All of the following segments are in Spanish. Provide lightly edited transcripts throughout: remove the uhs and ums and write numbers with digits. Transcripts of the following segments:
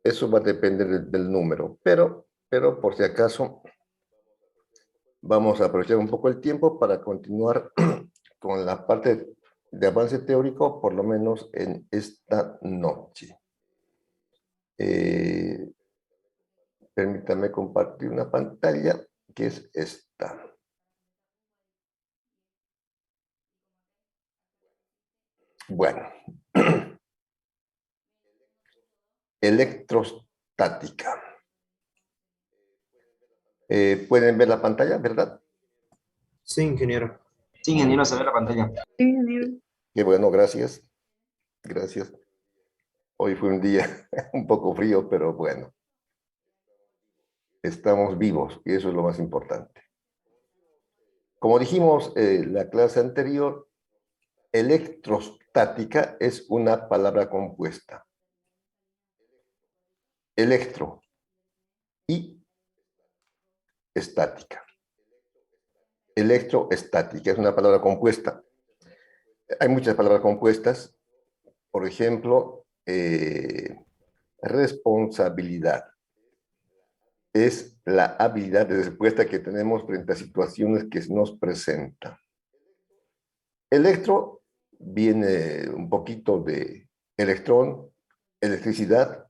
Eso va a depender del número, pero por si acaso vamos a aprovechar un poco el tiempo para continuar con la parte de avance teórico, por lo menos en esta noche. Eh, Permítame compartir una pantalla que es esta. Bueno, electrostática. ¿Pueden ver la pantalla, verdad? Sí, ingeniero. Sí, ingeniero, se ve la pantalla. Sí, ingeniero. Qué bueno, gracias. Gracias. Hoy fue un día un poco frío, pero bueno, estamos vivos y eso es lo más importante. Como dijimos la clase anterior, electrostática es una palabra compuesta. Electro y estática. Electroestática es una palabra compuesta. Hay muchas palabras compuestas. Por ejemplo, responsabilidad. Es la habilidad de respuesta que tenemos frente a situaciones que nos presentan. Electro viene un poquito de electrón, electricidad,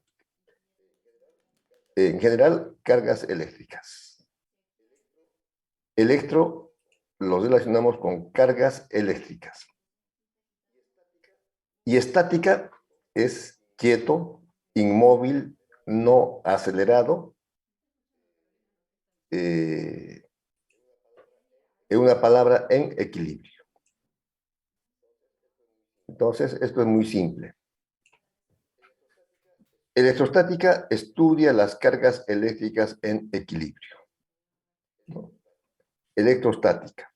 en general cargas eléctricas. Electro lo relacionamos con cargas eléctricas. Y estática es quieto, inmóvil, no acelerado. En una palabra, en equilibrio. Entonces, esto es muy simple. Electrostática estudia las cargas eléctricas en equilibrio. ¿No? Electrostática.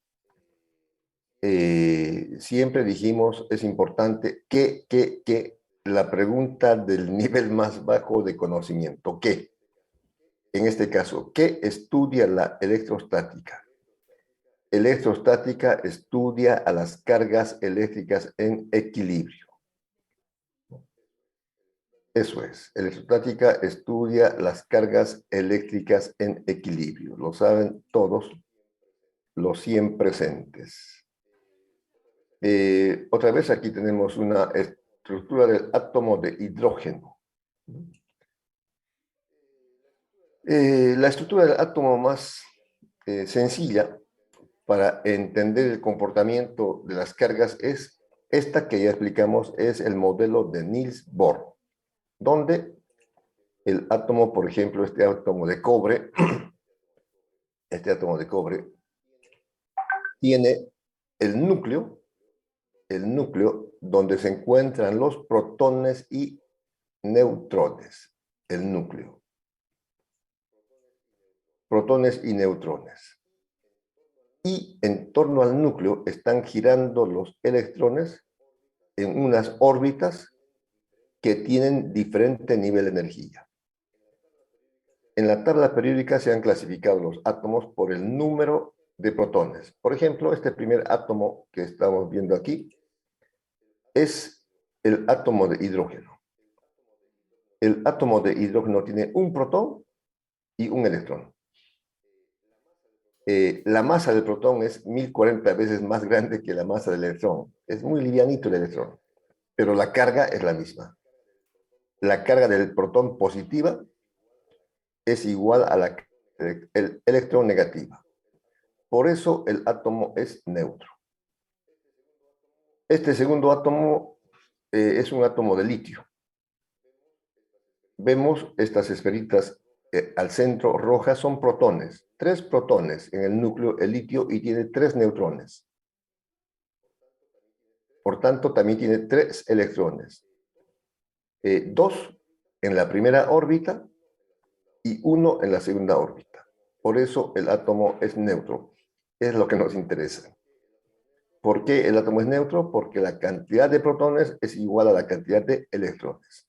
Siempre dijimos, es importante que la pregunta del nivel más bajo de conocimiento. ¿Qué? En este caso, ¿qué estudia la electrostática? Electrostática estudia a las cargas eléctricas en equilibrio. Eso es, electrostática estudia las cargas eléctricas en equilibrio. Lo saben todos los 100 presentes. Otra vez aquí tenemos una estructura del átomo de hidrógeno. La estructura del átomo más sencilla para entender el comportamiento de las cargas es esta que ya explicamos, es el modelo de Niels Bohr, donde el átomo, por ejemplo, este átomo de cobre tiene el núcleo donde se encuentran los protones y neutrones, el núcleo. Protones y neutrones. Y en torno al núcleo están girando los electrones en unas órbitas que tienen diferente nivel de energía. En la tabla periódica se han clasificado los átomos por el número de protones. Por ejemplo, este primer átomo que estamos viendo aquí es el átomo de hidrógeno. El átomo de hidrógeno tiene un protón y un electrón. La masa del protón es 1040 veces más grande que la masa del electrón. Es muy livianito el electrón, pero la carga es la misma. La carga del protón positiva es igual a la del electrón negativa. Por eso el átomo es neutro. Este segundo átomo es un átomo de litio. Vemos estas esferitas al centro rojas, son protones. 3 protones en el núcleo, el litio, y tiene 3 neutrones. Por tanto, también tiene 3 electrones. 2 en la primera órbita y 1 en la segunda órbita. Por eso el átomo es neutro. Es lo que nos interesa. ¿Por qué el átomo es neutro? Porque la cantidad de protones es igual a la cantidad de electrones.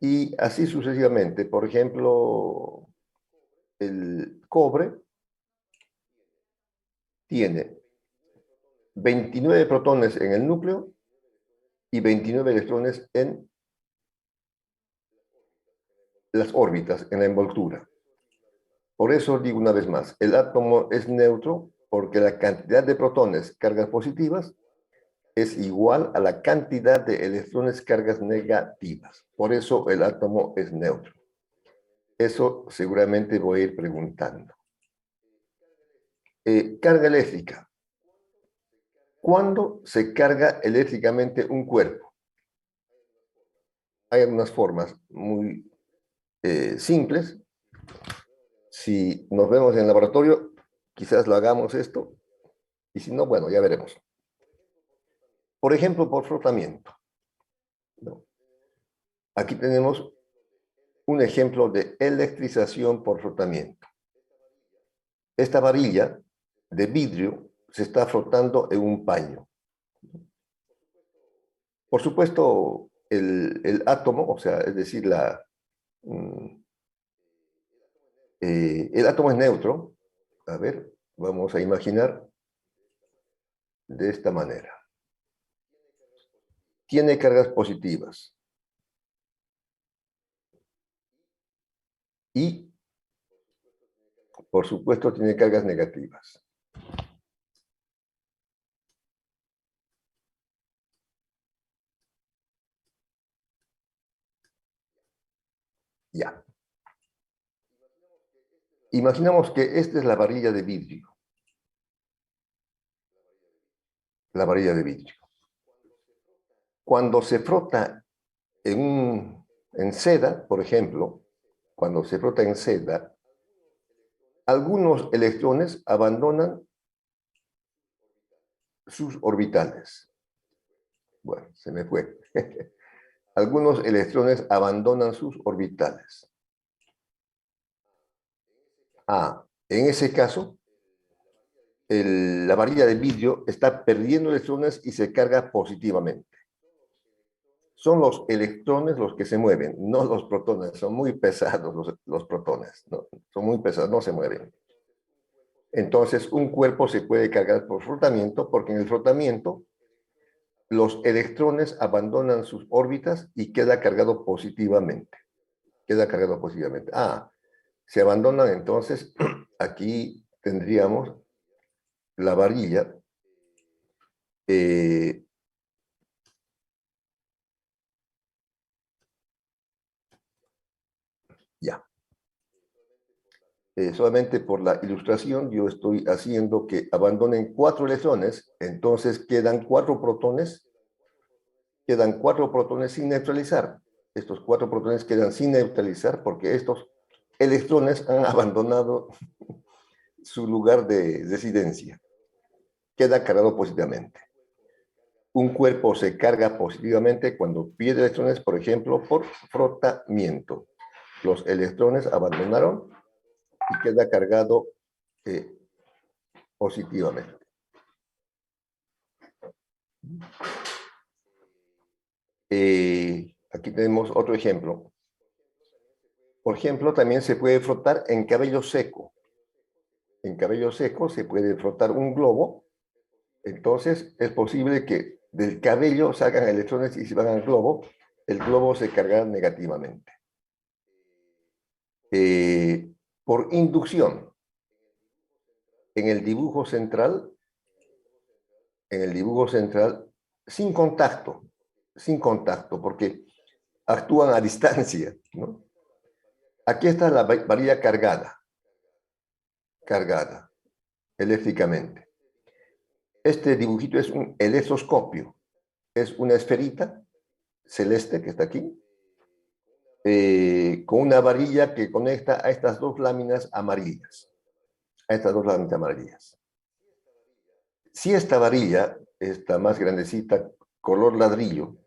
Y así sucesivamente. Por ejemplo, el cobre tiene 29 protones en el núcleo y 29 electrones en las órbitas en la envoltura. Por eso digo una vez más, el átomo es neutro porque la cantidad de protones, cargas positivas, es igual a la cantidad de electrones, cargas negativas. Por eso el átomo es neutro. Eso seguramente voy a ir preguntando. Carga eléctrica. ¿Cuándo se carga eléctricamente un cuerpo? Hay algunas formas muy simples. Si nos vemos en el laboratorio, quizás lo hagamos esto, y si no, bueno, ya veremos. Por ejemplo, por frotamiento, ¿no? Aquí tenemos un ejemplo de electrización por frotamiento. Esta varilla de vidrio se está frotando en un paño. Por supuesto, el átomo, o sea, es decir, el átomo es neutro. A ver, vamos a imaginar de esta manera. Tiene cargas positivas. Y, por supuesto, tiene cargas negativas. Ya. Imaginamos que esta es la varilla de vidrio. La varilla de vidrio. Cuando se frota en seda, por ejemplo, cuando se frota en seda, algunos electrones abandonan sus orbitales. Bueno, se me fue. Algunos electrones abandonan sus orbitales. En ese caso, la varilla de vidrio está perdiendo electrones y se carga positivamente. Son los electrones los que se mueven, no los protones. Son muy pesados los protones, ¿no? Son muy pesados, no se mueven. Entonces, un cuerpo se puede cargar por frotamiento porque en el frotamiento los electrones abandonan sus órbitas y queda cargado positivamente. Queda cargado positivamente. Se abandonan, entonces, aquí tendríamos la varilla ya. Solamente por la ilustración yo estoy haciendo que abandonen 4 electrones, entonces quedan 4 protones sin neutralizar. Estos 4 protones quedan sin neutralizar porque estos electrones han abandonado su lugar de residencia. Queda cargado positivamente. Un cuerpo se carga positivamente cuando pierde electrones, por ejemplo, por frotamiento. Los electrones abandonaron y queda cargado positivamente. Aquí tenemos otro ejemplo. Por ejemplo, también se puede frotar en cabello seco. En cabello seco se puede frotar un globo. Entonces es posible que del cabello salgan electrones y si van al globo, el globo se carga negativamente. Por inducción, en el dibujo central, sin contacto, porque actúan a distancia, ¿no? Aquí está la varilla cargada eléctricamente. Este dibujito es un electroscopio, es una esferita celeste que está aquí, con una varilla que conecta a estas dos láminas amarillas. Si esta varilla, esta más grandecita, color ladrillo,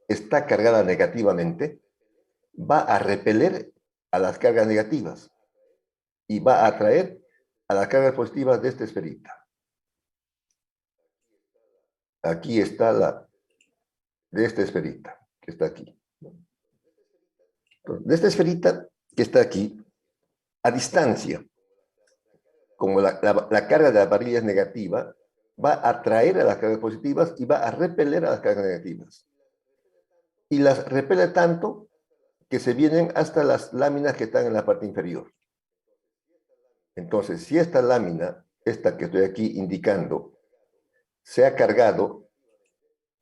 está cargada negativamente, va a repeler a las cargas negativas y va a atraer a las cargas positivas de esta esferita. Aquí está de esta esferita, que está aquí. Entonces, de esta esferita que está aquí, a distancia, como la carga de la varilla es negativa, va a atraer a las cargas positivas y va a repeler a las cargas negativas. Y las repele tanto que se vienen hasta las láminas que están en la parte inferior. Entonces, si esta lámina, esta que estoy aquí indicando, se ha cargado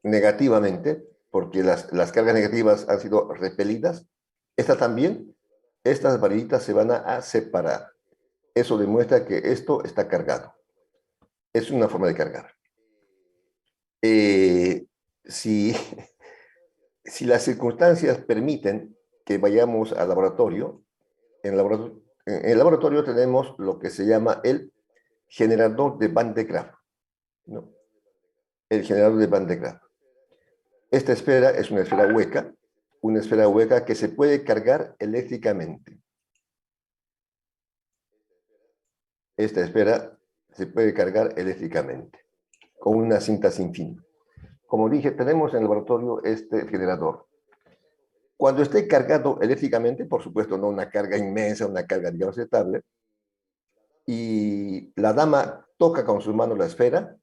negativamente, porque las cargas negativas han sido repelidas, esta también, estas varillitas se van a separar. Eso demuestra que esto está cargado. Es una forma de cargar. Si las circunstancias permiten que vayamos al laboratorio, en el laboratorio tenemos lo que se llama el generador de Van de Graaff, ¿no? El generador de Van de Graaff. Esta esfera es una esfera hueca que se puede cargar eléctricamente. Esta esfera se puede cargar eléctricamente con una cinta sin fin. Como dije, tenemos en el laboratorio este generador. Cuando esté cargado eléctricamente, por supuesto, no una carga inmensa, una carga, digamos, estable, y la dama toca con sus manos la esfera,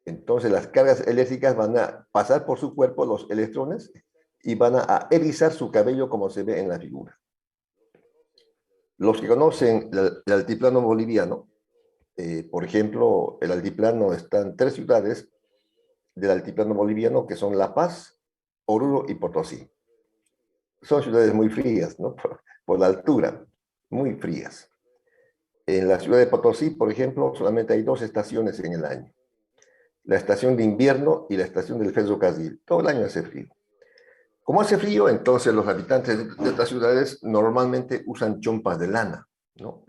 entonces las cargas eléctricas van a pasar por su cuerpo, los electrones, y van a erizar su cabello como se ve en la figura. Los que conocen el altiplano boliviano, por ejemplo, el altiplano está en 3 ciudades del altiplano boliviano que son La Paz, Oruro y Potosí. Son ciudades muy frías, ¿no? Por la altura, muy frías. En la ciudad de Potosí, por ejemplo, solamente hay 2 estaciones en el año. La estación de invierno y la estación del ferrocarril. Todo el año hace frío. Como hace frío, entonces los habitantes de estas ciudades normalmente usan chompas de lana, ¿no?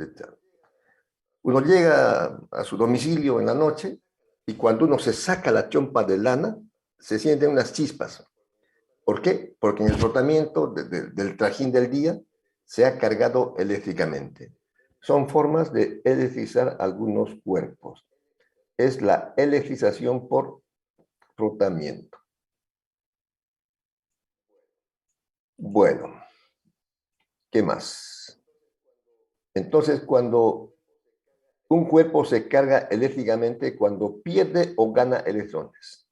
Uno llega a su domicilio en la noche y cuando uno se saca la chompa de lana, se sienten unas chispas. ¿Por qué? Porque en el frotamiento del trajín del día se ha cargado eléctricamente. Son formas de electrizar algunos cuerpos. Es la electrización por frotamiento. Bueno, ¿qué más? Entonces, cuando un cuerpo se carga eléctricamente, cuando pierde o gana electrones.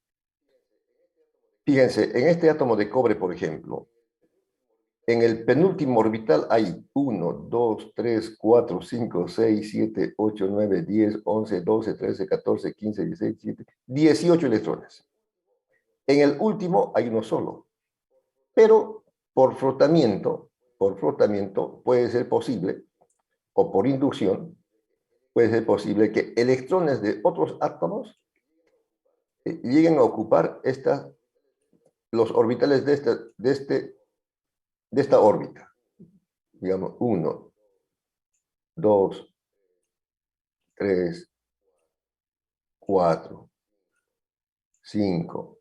Fíjense, en este átomo de cobre, por ejemplo, en el penúltimo orbital hay 1, 2, 3, 4, 5, 6, 7, 8, 9, 10, 11, 12, 13, 14, 15, 16, 17, 18 electrones. En el último hay uno solo. Pero por frotamiento puede ser posible, o por inducción, puede ser posible que electrones de otros átomos lleguen a ocupar los orbitales de esta órbita. Digamos, 1, 2, 3, 4, 5,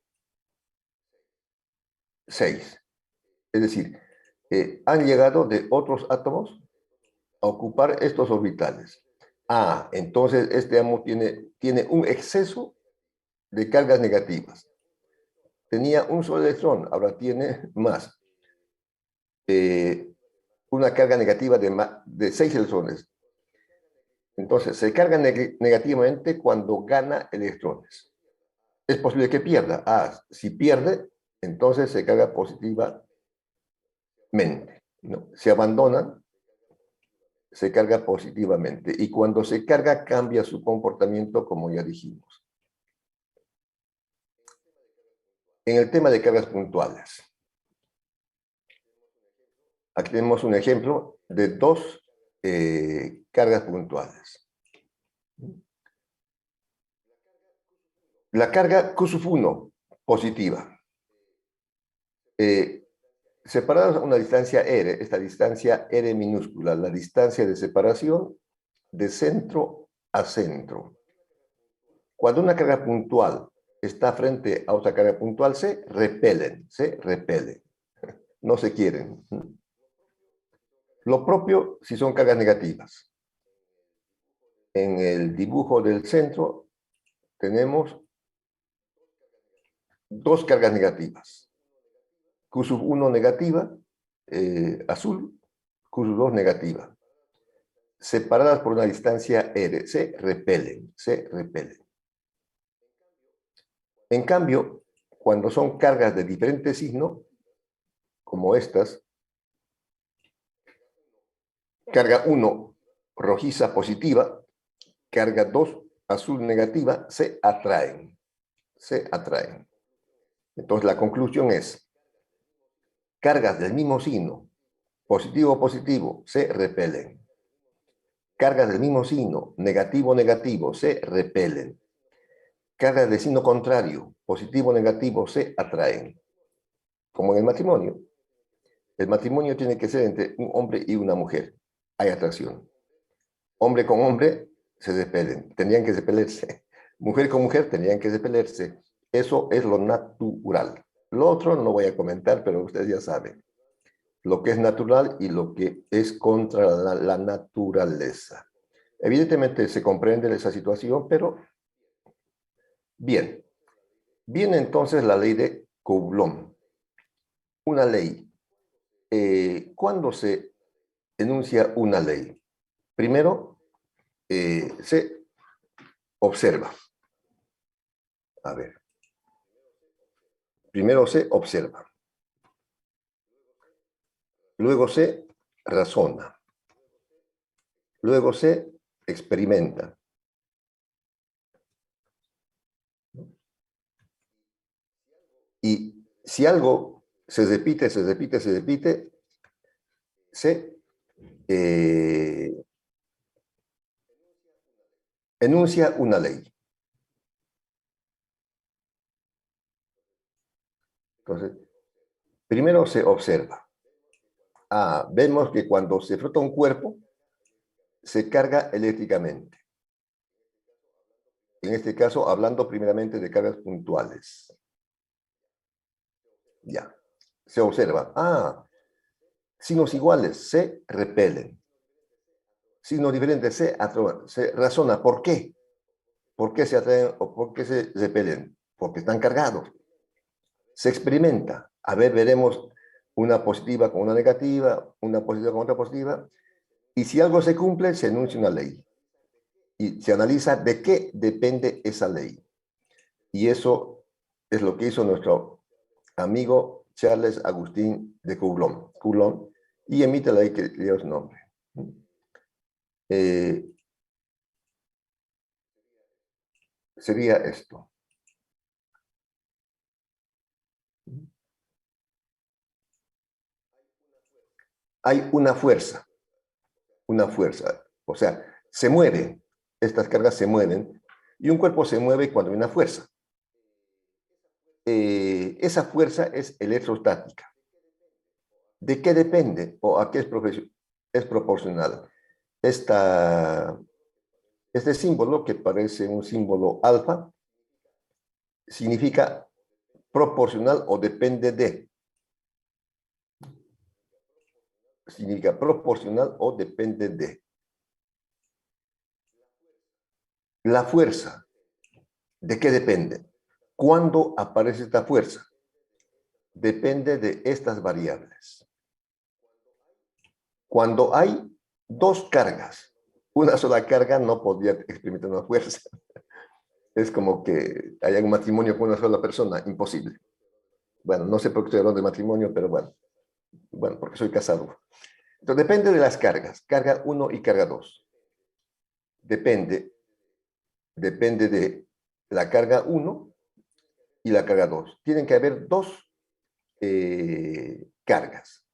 6. Es decir, han llegado de otros átomos a ocupar estos orbitales. Entonces este átomo tiene un exceso de cargas negativas. Tenía un solo electrón, ahora tiene más. Una carga negativa de 6 electrones. Entonces, se carga negativamente cuando gana electrones. Es posible que pierda. Si pierde, entonces se carga positivamente, ¿no? Se abandona, se carga positivamente. Y cuando se carga, cambia su comportamiento, como ya dijimos. En el tema de cargas puntuales. Aquí tenemos un ejemplo de 2 cargas puntuales. La carga Q1 positiva. Separados a una distancia R, esta distancia R minúscula, la distancia de separación de centro a centro. Cuando una carga puntual está frente a otra carga puntual, se repelen. No se quieren. Lo propio si son cargas negativas. En el dibujo del centro tenemos 2 cargas negativas. Q1 negativa, azul, Q2 negativa. Separadas por una distancia R, se repelen. En cambio, cuando son cargas de diferente signo, como estas, carga 1 rojiza positiva, carga 2 azul negativa, se atraen. Se atraen. Entonces la conclusión es, cargas del mismo signo, positivo-positivo, se repelen. Cargas del mismo signo, negativo-negativo, se repelen. Cargas de signo contrario, positivo-negativo, se atraen. Como en el matrimonio. El matrimonio tiene que ser entre un hombre y una mujer. Hay atracción. Hombre con hombre se repelen. Tendrían que repelerse. Mujer con mujer tendrían que repelerse. Eso es lo natural. Lo otro no voy a comentar, pero ustedes ya saben. Lo que es natural y lo que es contra la naturaleza. Evidentemente se comprende esa situación, pero bien. Viene entonces la ley de Coulomb. Una ley. ¿Cuándo se enuncia una ley? Primero, se observa. A ver. Primero se observa. Luego se razona. Luego se experimenta. Y si algo se repite, se enuncia una ley. Entonces, primero se observa. Vemos que cuando se frota un cuerpo, se carga eléctricamente. En este caso, hablando primeramente de cargas puntuales. Ya. Se observa. Signos iguales se repelen. Signos diferentes se atraen. Se razona. ¿Por qué? ¿Por qué se atraen o por qué se repelen? Porque están cargados. Se experimenta. A ver, veremos una positiva con una negativa, una positiva con otra positiva. Y si algo se cumple, se enuncia una ley. Y se analiza de qué depende esa ley. Y eso es lo que hizo nuestro amigo Charles Agustín de Coulomb, y emite la ley que Dios nombre. Sería esto. Hay una fuerza, o sea, se mueven, estas cargas se mueven, y un cuerpo se mueve cuando hay una fuerza. Esa fuerza es electrostática. ¿De qué depende o a qué es proporcional? Este símbolo, que parece un símbolo alfa, significa proporcional o depende de. Significa proporcional o depende de. La fuerza, ¿de qué depende? ¿Cuándo aparece esta fuerza? Depende de estas variables. Cuando hay dos cargas, una sola carga no podría experimentar una fuerza. Es como que haya un matrimonio con una sola persona, imposible. Bueno, no sé por qué estoy hablando de matrimonio, pero bueno, porque soy casado. Entonces depende de las cargas, carga 1 y carga 2. Depende de la carga 1 y la carga 2. Tienen que haber dos cargas.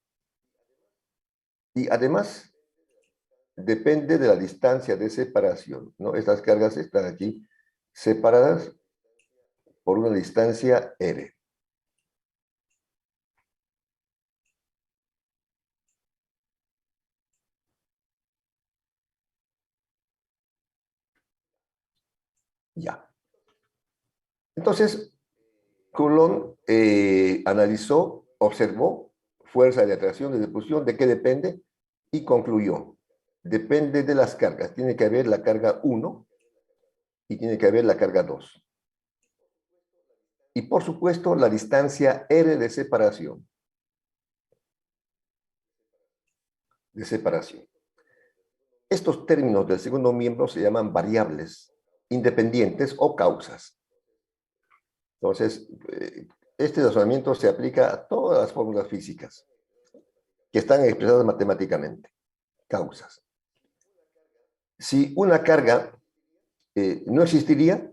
Y además, depende de la distancia de separación, ¿no? Estas cargas están aquí separadas por una distancia r. Ya. Entonces, Coulomb analizó, observó fuerza de atracción, de repulsión, de qué depende, y concluyó. Depende de las cargas. Tiene que haber la carga 1 y tiene que haber la carga 2. Y por supuesto, la distancia r de separación. Estos términos del segundo miembro se llaman variables independientes o causas. Entonces, este razonamiento se aplica a todas las fórmulas físicas que están expresadas matemáticamente. causas. Si una carga no existiría,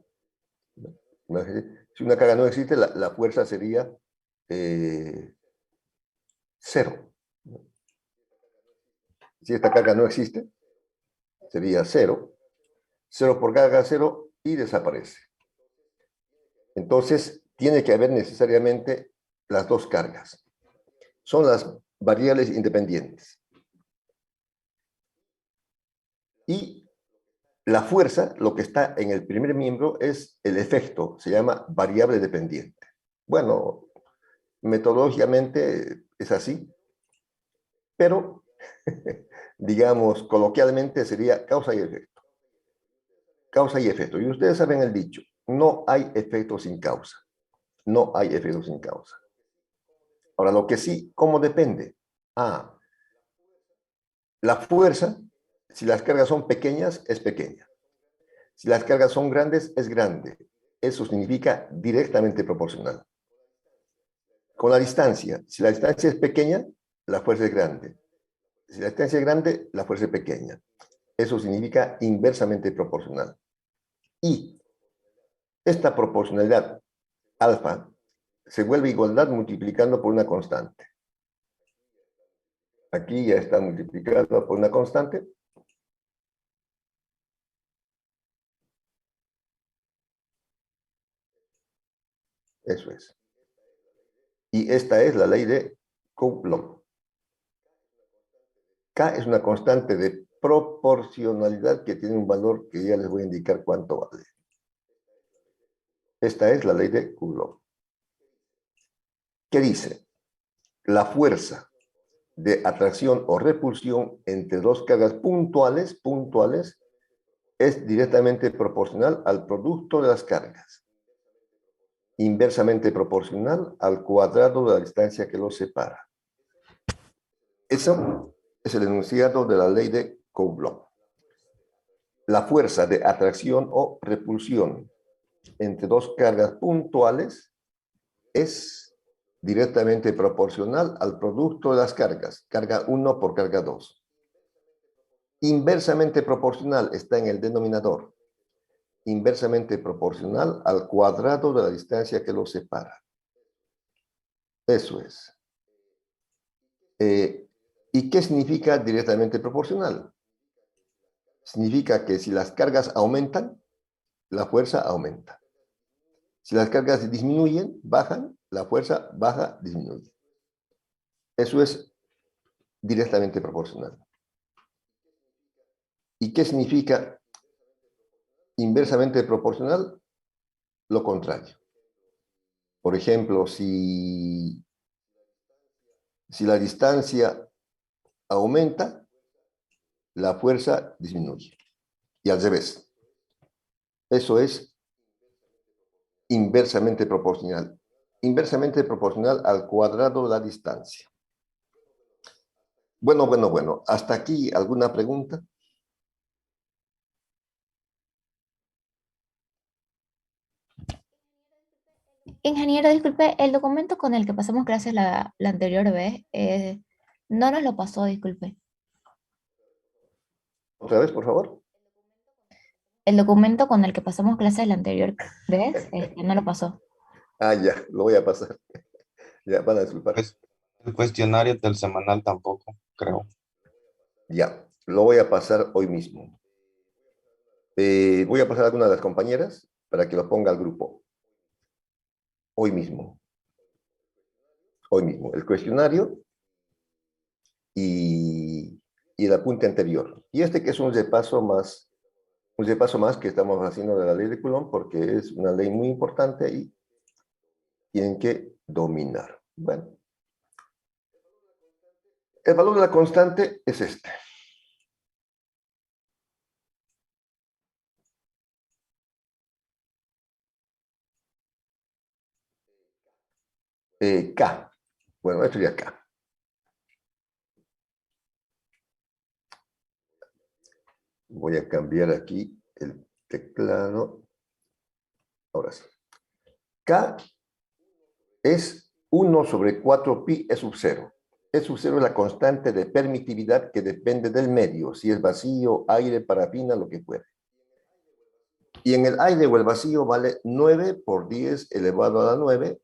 si una carga no existe, la fuerza sería 0. Si esta carga no existe, sería 0. 0 por carga 0 y desaparece. Entonces, tiene que haber necesariamente las dos cargas. Son las variables independientes. Y la fuerza, lo que está en el primer miembro, es el efecto, se llama variable dependiente. Bueno, metodológicamente es así, pero digamos, coloquialmente sería causa y efecto. Causa y efecto. Y ustedes saben el dicho, no hay efecto sin causa. No hay efecto sin causa. Ahora, lo que sí, ¿cómo depende? La fuerza, si las cargas son pequeñas, es pequeña. Si las cargas son grandes, es grande. Eso significa directamente proporcional. Con la distancia, si la distancia es pequeña, la fuerza es grande. Si la distancia es grande, la fuerza es pequeña. Eso significa inversamente proporcional. Y esta proporcionalidad alfa se vuelve igualdad multiplicando por una constante. Aquí ya está multiplicado por una constante. Eso es. Y esta es la ley de Coulomb. K es una constante de proporcionalidad que tiene un valor que ya les voy a indicar cuánto vale. Esta es la ley de Coulomb. ¿Qué dice? La fuerza de atracción o repulsión entre dos cargas puntuales es directamente proporcional al producto de las cargas. Inversamente proporcional al cuadrado de la distancia que los separa. Eso es el enunciado de la ley de Coulomb. La fuerza de atracción o repulsión entre dos cargas puntuales es directamente proporcional al producto de las cargas, carga 1 por carga 2. Inversamente proporcional está en el denominador. Inversamente proporcional al cuadrado de la distancia que los separa. Eso es. ¿Y qué significa directamente proporcional? Significa que si las cargas aumentan, la fuerza aumenta. Si las cargas disminuyen, bajan, la fuerza baja, disminuye. Eso es directamente proporcional. ¿Y qué significa inversamente proporcional? Lo contrario. Por ejemplo, si la distancia aumenta, la fuerza disminuye. Y al revés. Eso es inversamente proporcional. Inversamente proporcional al cuadrado de la distancia. Bueno. ¿Hasta aquí alguna pregunta? Ingeniero, disculpe, el documento con el que pasamos clases la anterior vez, no nos lo pasó, disculpe. ¿Otra vez, por favor? El documento con el que pasamos clases la anterior vez, no lo pasó. Ya, lo voy a pasar. Ya, van a disculpar. Pues el cuestionario del semanal tampoco, creo. Ya, lo voy a pasar hoy mismo. Voy a pasar a alguna de las compañeras para que lo ponga al grupo. Hoy mismo. Hoy mismo. El cuestionario y el apunte anterior. Y este que es un repaso más que estamos haciendo de la ley de Coulomb, porque es una ley muy importante y tienen que dominar. Bueno. El valor de la constante es este. K. Bueno, esto ya K. Voy a cambiar aquí el teclado. Ahora sí. K es 1 sobre 4 pi e sub 0. E sub 0 es la constante de permitividad que depende del medio, si es vacío, aire, parafina, lo que fuere. Y en el aire o el vacío vale 9 por 10 elevado a la 9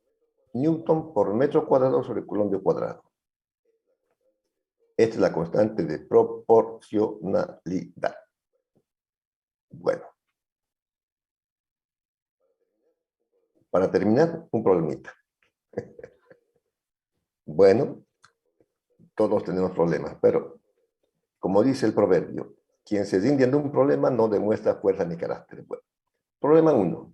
newton por metro cuadrado sobre coulomb cuadrado. Esta es la constante de proporcionalidad. Bueno. Para terminar, un problemita. Bueno, todos tenemos problemas, pero como dice el proverbio, quien se rinde ante un problema no demuestra fuerza ni carácter. Bueno, problema 1.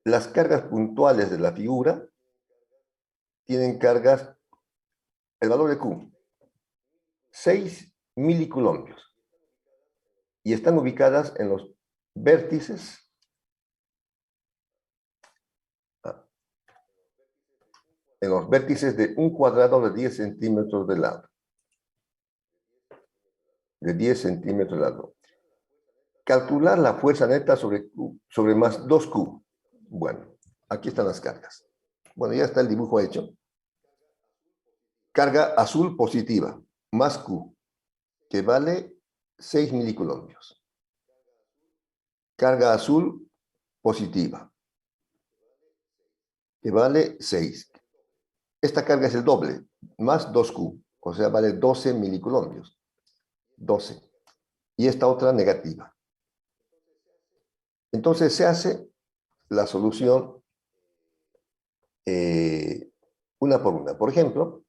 Las cargas puntuales de la figura tienen cargas, el valor de Q, 6 milicoulombios, y están ubicadas en los vértices de un cuadrado de 10 centímetros de lado. De 10 centímetros de lado. Calcular la fuerza neta sobre más 2Q. Bueno, aquí están las cargas. Bueno, ya está el dibujo hecho. Carga azul positiva, más Q, que vale 6 milicoulombios. Carga azul positiva, que vale 6. Esta carga es el doble, más 2Q, o sea, vale 12 milicoulombios. 12. Y esta otra negativa. Entonces se hace la solución una por una. Por ejemplo,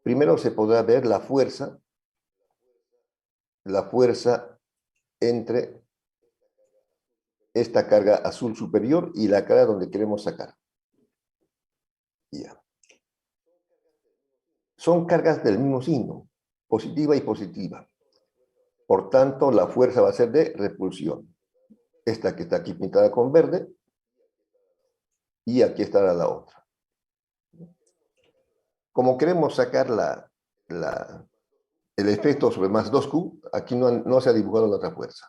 primero se podrá ver la fuerza entre esta carga azul superior y la carga donde queremos sacar. Ya. Son cargas del mismo signo, positiva y positiva. Por tanto, la fuerza va a ser de repulsión. Esta que está aquí pintada con verde, y aquí estará la otra. Como queremos sacar el efecto sobre más 2Q, aquí no se ha dibujado la otra fuerza.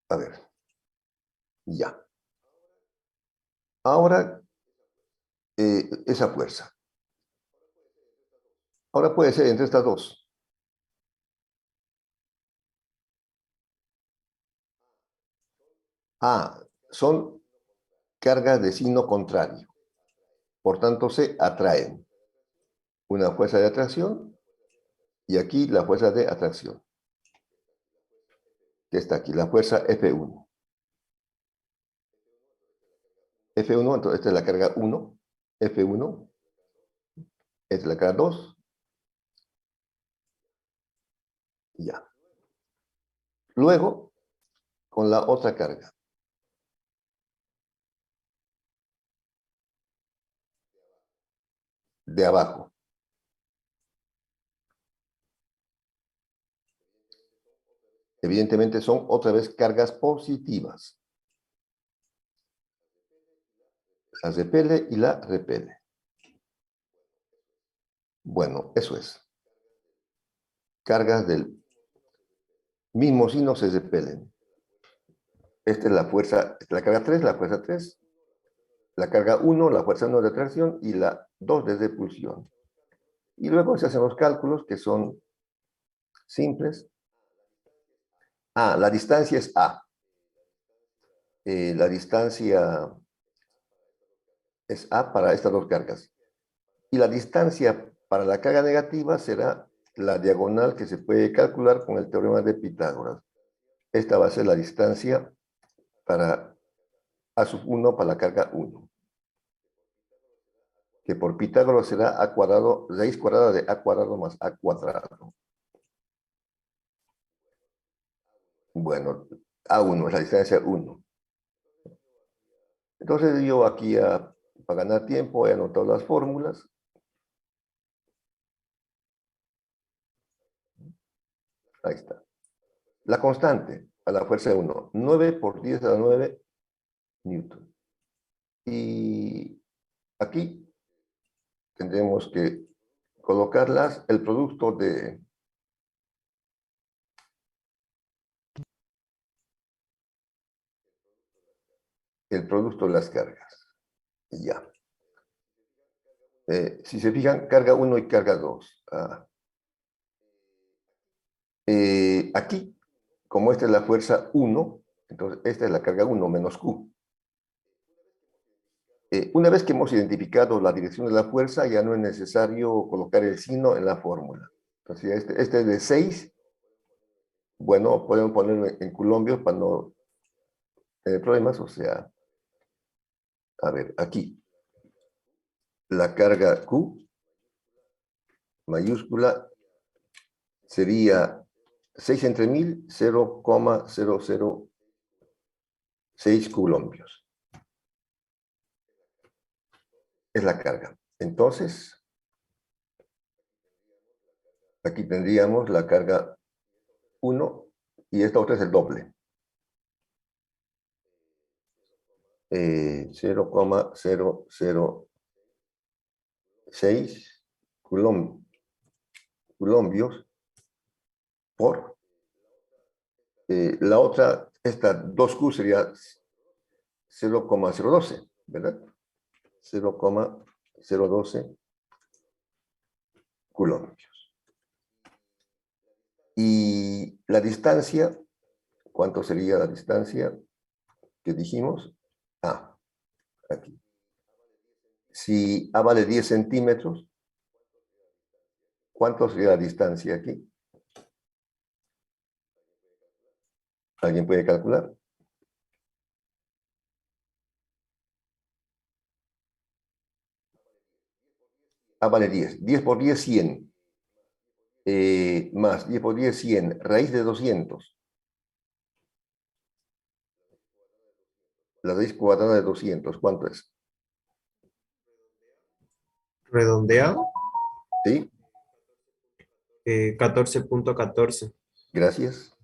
A ver. Ya. Ahora, esa fuerza. Ahora puede ser entre estas dos. Son cargas de signo contrario. Por tanto, se atraen. Una fuerza de atracción y aquí la fuerza de atracción. Que está aquí, la fuerza F1. F1, entonces esta es la carga 1. F1. Esta es la carga 2. Ya. Luego, con la otra carga. De abajo. Evidentemente son otra vez cargas positivas. La repele y la repele. Bueno, eso es. Cargas del mismo signo se repelen. Esta es la fuerza, la carga 3, la fuerza 3. La carga 1, la fuerza 1 de atracción y la 2 de repulsión. Y luego se hacen los cálculos que son simples. La distancia es A. La distancia es A para estas dos cargas. Y la distancia para la carga negativa será la diagonal que se puede calcular con el teorema de Pitágoras. Esta va a ser la distancia para A sub 1 para la carga 1. Que por Pitágoras será A cuadrado, raíz cuadrada de A cuadrado más A cuadrado. Bueno, A1 es la distancia 1. Entonces yo aquí, para ganar tiempo, he anotado las fórmulas. Ahí está. La constante a la fuerza 1, 9 por 10 a la 9 newton. Y aquí tendremos que colocarlas, el producto de las cargas. Y ya. Si se fijan, carga 1 y carga 2. Aquí, como esta es la fuerza 1, entonces esta es la carga 1 menos Q. Una vez que hemos identificado la dirección de la fuerza, ya no es necesario colocar el signo en la fórmula. Entonces, este es de 6. Bueno, podemos ponerlo en colombios para no tener problemas. O sea, a ver, aquí. La carga Q mayúscula sería 6 entre 1000, 0,006 colombios. Es la carga. Entonces, aquí tendríamos la carga 1 y esta otra es el doble. 0,006 colombios por la otra, esta 2Q sería 0,012, ¿verdad? 0,012 colombios. Y la distancia, ¿cuánto sería la distancia que dijimos? Aquí. Si A vale 10 centímetros, ¿cuánto sería la distancia aquí? ¿Alguien puede calcular? A vale 10. 10 por 10, 100. Más 10 por 10, 100. Raíz de 200. La raíz cuadrada de 200, ¿cuánto es? Redondeado. ¿Sí? 14.14. Gracias.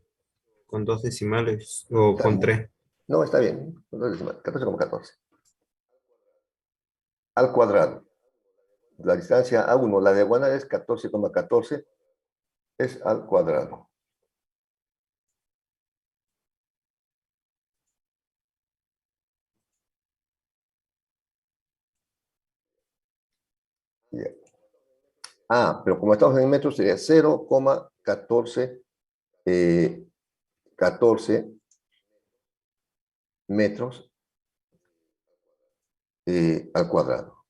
Con 2 decimales. O Está con bien. 3. No, está bien. 14,14. Al cuadrado. La distancia A1, la diagonal es 14,14. Es al cuadrado. Yeah. Pero como estamos en metros, sería 0,14 14 metros al cuadrado.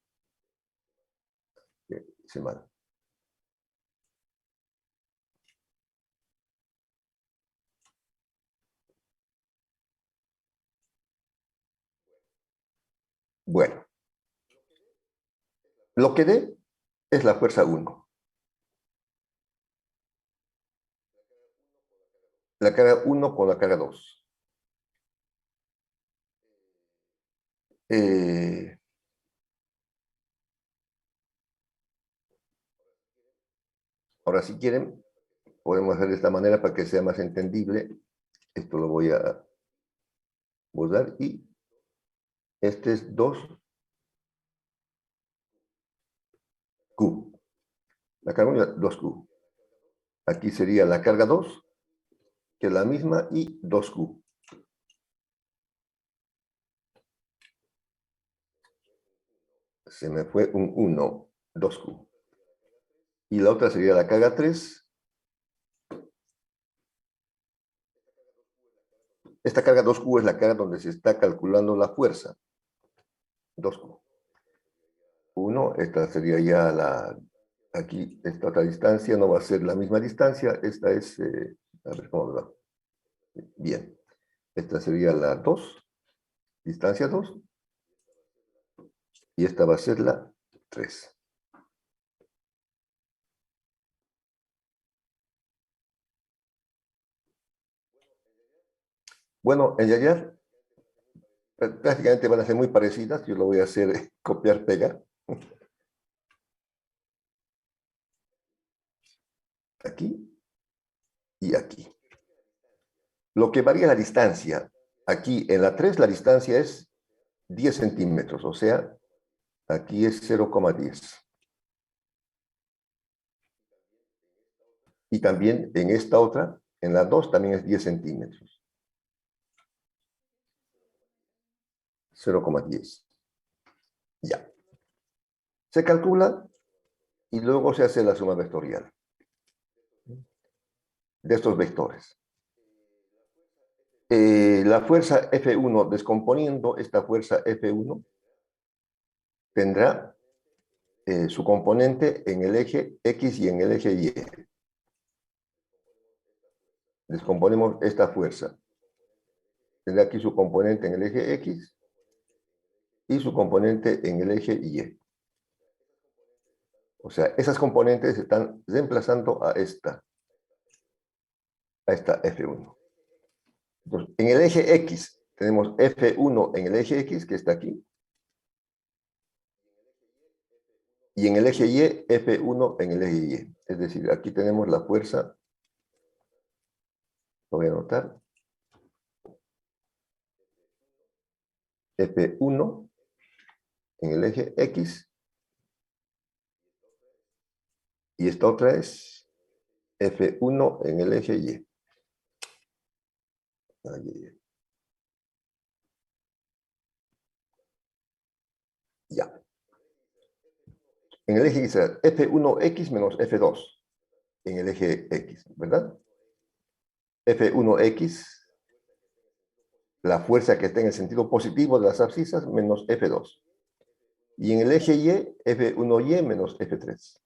Semana. Bueno, lo que dé es la fuerza 1. La carga 1 con la carga 2. Ahora, si quieren, podemos hacer de esta manera para que sea más entendible. Esto lo voy a borrar y este es 2Q. La carga 1 es 2Q. Aquí sería la carga 2, que es la misma, y 2Q. Se me fue un 1, 2Q. Y la otra sería la carga 3. Esta carga 2Q es la carga donde se está calculando la fuerza. 2Q. 1, esta sería ya aquí, esta otra distancia no va a ser la misma distancia. Esta es, a ver cómo va. Bien. Esta sería la 2, distancia 2. Y esta va a ser la 3. Bueno, en Yayar prácticamente van a ser muy parecidas. Yo lo voy a hacer copiar, pegar. Aquí y aquí. Lo que varía la distancia. Aquí en la 3 la distancia es 10 centímetros. O sea, aquí es 0,10. Y también en esta otra, en la 2, también es 10 centímetros. 0,10. Ya. Se calcula y luego se hace la suma vectorial de estos vectores. La fuerza F1, descomponiendo esta fuerza F1, tendrá su componente en el eje X y en el eje Y. Descomponemos esta fuerza. Tendrá aquí su componente en el eje X y su componente en el eje Y. O sea, esas componentes están reemplazando a esta F1. Entonces, en el eje X tenemos F1 en el eje X, que está aquí. Y en el eje Y, F1 en el eje Y. Es decir, aquí tenemos la fuerza, lo voy a anotar, F1 en el eje X, y esta otra es F1 en el eje Y. Ya. En el eje X será F1X menos F2 en el eje X, ¿verdad? F1X, la fuerza que está en el sentido positivo de las abscisas, menos F2. Y en el eje Y, F1Y menos F3.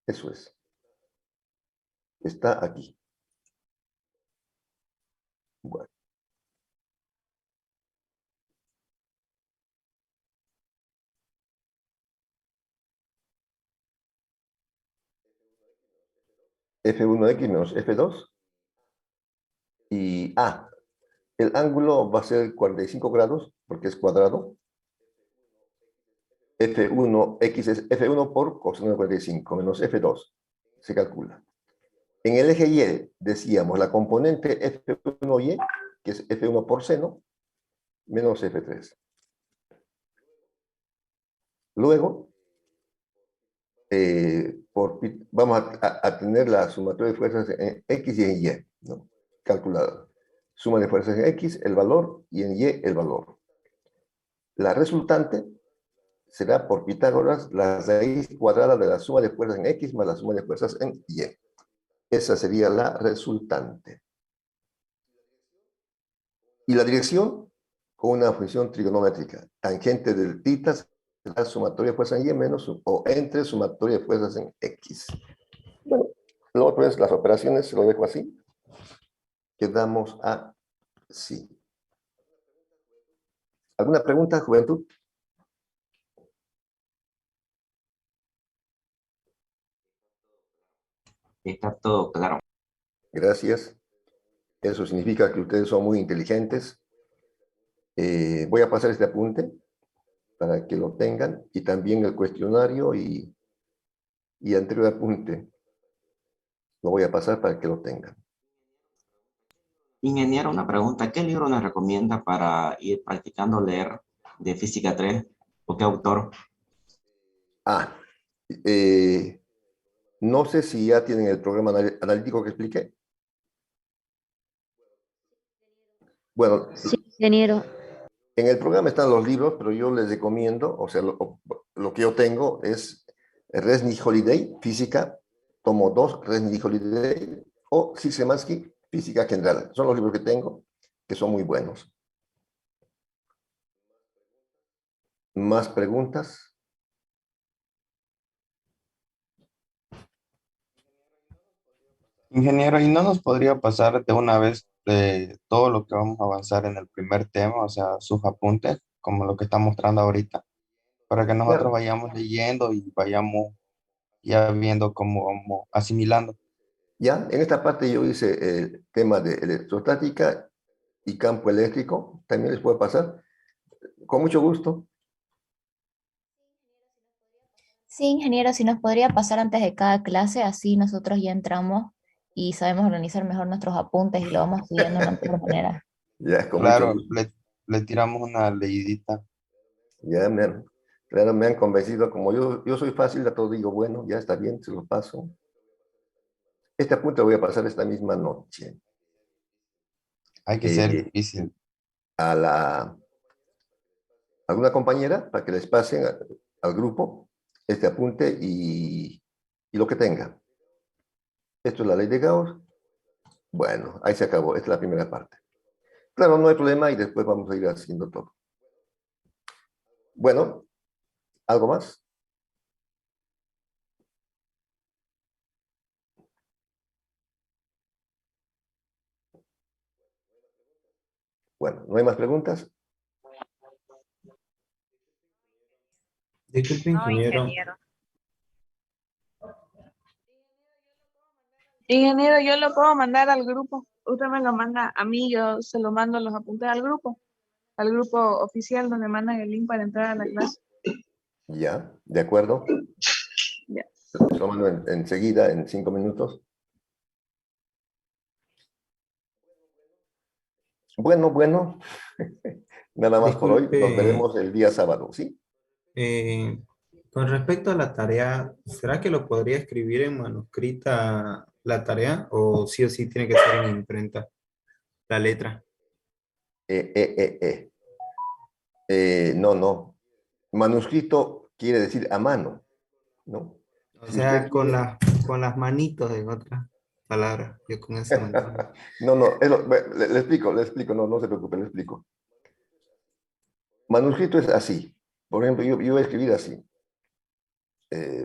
Eso es. Está aquí. Bueno. F1X menos F2. Y el ángulo va a ser 45 grados, porque es cuadrado. F1X es F1 por coseno de 45, menos F2. Se calcula. En el eje Y, decíamos, la componente F1Y, que es F1 por seno, menos F3. Luego, vamos a tener la sumatoria de fuerzas en X y en Y, ¿no? Calculada. Suma de fuerzas en X, el valor, y en Y, el valor. La resultante será por Pitágoras la raíz cuadrada de la suma de fuerzas en X más la suma de fuerzas en Y. Esa sería la resultante. Y la dirección, con una función trigonométrica. Tangente del θ será sumatoria de fuerzas en Y menos o entre sumatoria de fuerzas en X. Bueno, lo otro es las operaciones, se lo dejo así. Quedamos así. ¿Alguna pregunta, juventud? Está todo claro. Gracias. Eso significa que ustedes son muy inteligentes. Voy a pasar este apunte para que lo tengan, y también el cuestionario y anterior apunte. Lo voy a pasar para que lo tengan. Ingeniero, una pregunta. ¿Qué libro nos recomienda para ir practicando leer de Física 3? ¿O qué autor? No sé si ya tienen el programa analítico que expliqué. Bueno, Sí, ingeniero. en el programa están los libros, pero yo les recomiendo, o sea, lo que yo tengo es Resnick Holiday, Física, tomo 2, Resnick Holiday, o Szymanski, Física General. Son los libros que tengo, que son muy buenos. ¿Más preguntas? Ingeniero, ¿y no nos podría pasar de una vez de todo lo que vamos a avanzar en el primer tema, o sea, sus apuntes, como lo que está mostrando ahorita, para que nosotros Claro. vayamos leyendo y vayamos ya viendo cómo vamos asimilando? Ya, en esta parte yo hice el tema de electrostática y campo eléctrico. También les puedo pasar. Con mucho gusto. Sí, ingeniero, si nos podría pasar antes de cada clase, así nosotros ya entramos y sabemos organizar mejor nuestros apuntes y lo vamos siguiendo de una mejor manera. Ya, con mucho Claro, gusto. le tiramos una leidita. Ya claro, me han convencido. Como yo soy fácil, a todo digo, bueno, ya está bien, se lo paso. Este apunte lo voy a pasar esta misma noche Hay que ser Eh, difícil. a alguna compañera para que les pasen al grupo este apunte y lo que tenga. Esto es la ley de Gauss. Bueno, ahí se acabó. Esta es la primera parte. Claro, no hay problema y después vamos a ir haciendo todo. Bueno, ¿algo más? Bueno, ¿no hay más preguntas? Disculpe, No, ingeniero. ingeniero. Ingeniero, yo lo puedo mandar al grupo. Usted me lo manda a mí, yo se lo mando los apuntes al grupo oficial donde mandan el link para entrar a la clase. Ya, de acuerdo. Ya. Se lo mando enseguida, en 5 minutos. Bueno. Nada más por hoy. Nos Disculpe, veremos el día sábado, ¿sí? con respecto a la tarea, ¿será que lo podría escribir en manuscrita la tarea o sí tiene que ser en imprenta la letra? No. Manuscrito quiere decir a mano, ¿no? O Si usted sea, quiere... con las manitos en otras palabras. Yo con eso me entiendo. No, le explico, no se preocupe, le explico. Manuscrito es así. Por ejemplo, yo voy a escribir así.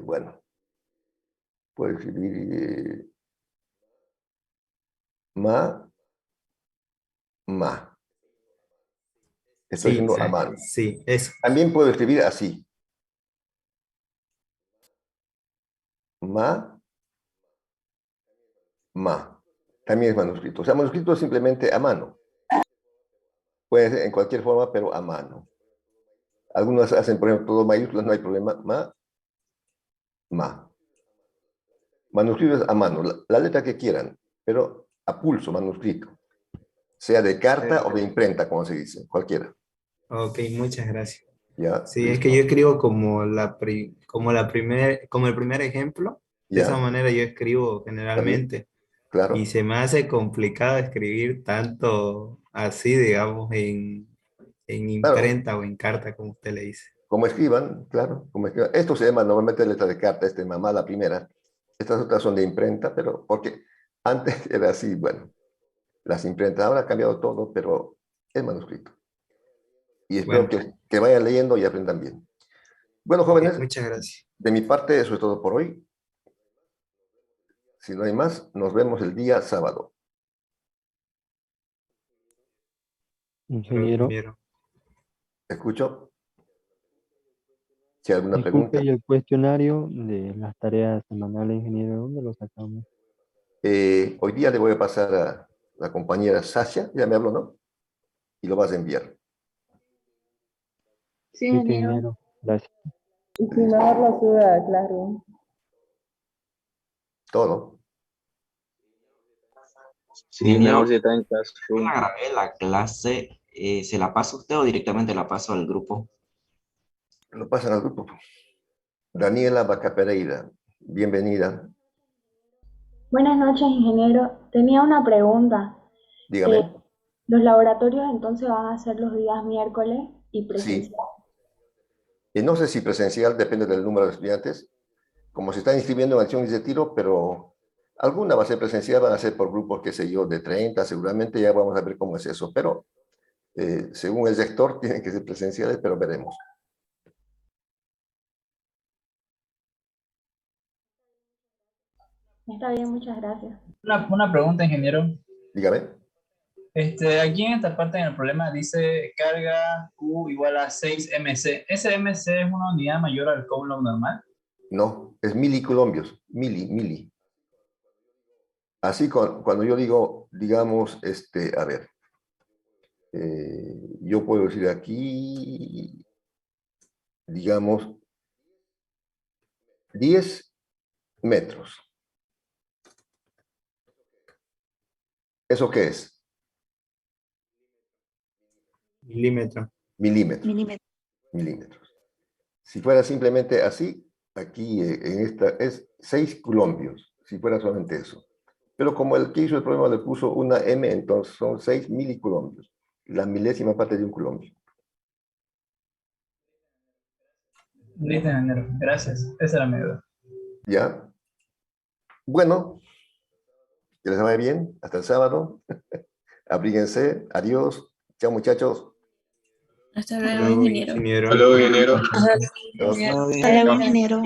Bueno, puedo escribir ma. Estoy Sí, haciendo sí, a mano. sí, eso. También puedo escribir así. Ma. También es manuscrito. O sea, manuscrito es simplemente a mano. Puede ser en cualquier forma, pero a mano. Algunos hacen, por ejemplo, todo mayúsculas, no hay problema. Ma. Manuscrito es a mano, la letra que quieran, pero a pulso, manuscrito. Sea de carta o de imprenta, como se dice, cualquiera. Ok, muchas gracias. ¿Ya? Sí, es que yo ¿Listo? escribo como el primer ejemplo. De esa ¿Ya? manera yo escribo ¿Está bien? generalmente. Y Claro. se me hace complicado escribir tanto así, digamos, en Claro. imprenta o en carta, como usted le dice. Como escriban, claro. Como escriban. Esto se llama normalmente letra de carta, mamá la primera. Estas otras son de imprenta, pero porque antes era así, bueno, las imprentas, ahora ha cambiado todo, pero es manuscrito. Y espero Bueno, que vayan leyendo y aprendan bien. Bueno, ok, jóvenes, muchas gracias. de mi parte eso es todo por hoy. Si no hay más, nos vemos el día sábado. Ingeniero, Ingeniero. Escucho. Si hay alguna disculpe, pregunta. ¿y el cuestionario de las tareas semanales, ingeniero, dónde lo sacamos? Hoy día le voy a pasar a la compañera Sasha, ya me habló, ¿no? Y lo vas a enviar. Sí, Listo, ingeniero. ingeniero, gracias. Y si mejor lo sube a Classroom. Todo. Sí, Sí, ingeniero, mejor si está en yo Classroom. la grabé la clase, ¿se la pasa usted o directamente la paso al grupo? Lo pasan al grupo. Daniela Vaca Pereira, bienvenida. Buenas noches, ingeniero. Tenía una pregunta. Eh, Dígame. ¿Los laboratorios entonces van a ser los días miércoles y Sí. presencial? No sé si presencial, depende del número de estudiantes. Como se están inscribiendo en acciones de tiro, pero alguna va a ser presencial, van a ser por grupos, qué sé yo, de 30, seguramente ya vamos a ver cómo es eso. Pero según el sector, tienen que ser presenciales, pero veremos. Está bien, muchas gracias. Una pregunta, ingeniero. Dígame. Aquí en esta parte en el problema dice carga Q igual a 6 MC. ¿Ese MC es una unidad mayor al Coulomb normal? No, es milicolombios, mili. Así cuando yo digo, digamos, a ver, yo puedo decir aquí, digamos, 10 metros. ¿Eso qué es? Milímetro. Milímetros. Si fuera simplemente así, aquí en esta es 6 coulombios, si fuera solamente eso. Pero como el que hizo el problema le puso una M, entonces son 6 milicolombios. La milésima parte de un colombio. Listo, ingeniero. Gracias. Esa era mi duda. ¿Ya? Bueno, que les vaya bien. Hasta el sábado. Abríguense. Adiós. Chao, muchachos. Hasta luego, Luego, ingeniero. ingeniero. Hasta luego, ingeniero. Adiós. Hasta luego, ingeniero.